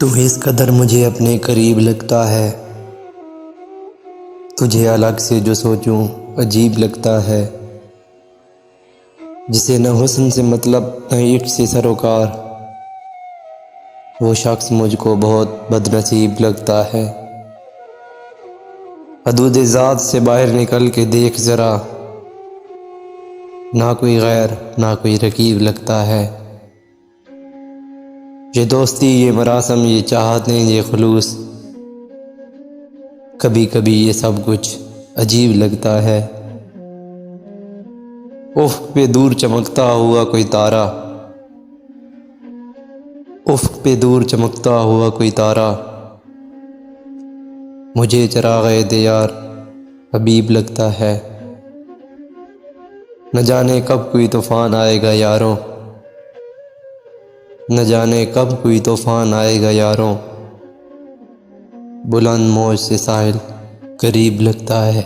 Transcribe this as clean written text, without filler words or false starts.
تو اس قدر مجھے اپنے قریب لگتا ہے، تجھے الگ سے جو سوچوں عجیب لگتا ہے۔ جسے نہ حسن سے مطلب نہ عشق سے سروکار، وہ شخص مجھ کو بہت بد نصیب لگتا ہے۔ حدود ذات سے باہر نکل کے دیکھ ذرا، نہ کوئی غیر نہ کوئی رقیب لگتا ہے۔ یہ دوستی، یہ مراسم، یہ چاہتیں، یہ خلوص، کبھی کبھی یہ سب کچھ عجیب لگتا ہے۔ افق پہ دور چمکتا ہوا کوئی تارا، افق پہ دور چمکتا ہوا کوئی تارا، مجھے چراغ دیار حبیب لگتا ہے۔ نہ جانے کب کوئی طوفان آئے گا یاروں، نہ جانے کب کوئی طوفان آئے گا یاروں، بلند موج سے ساحل قریب لگتا ہے۔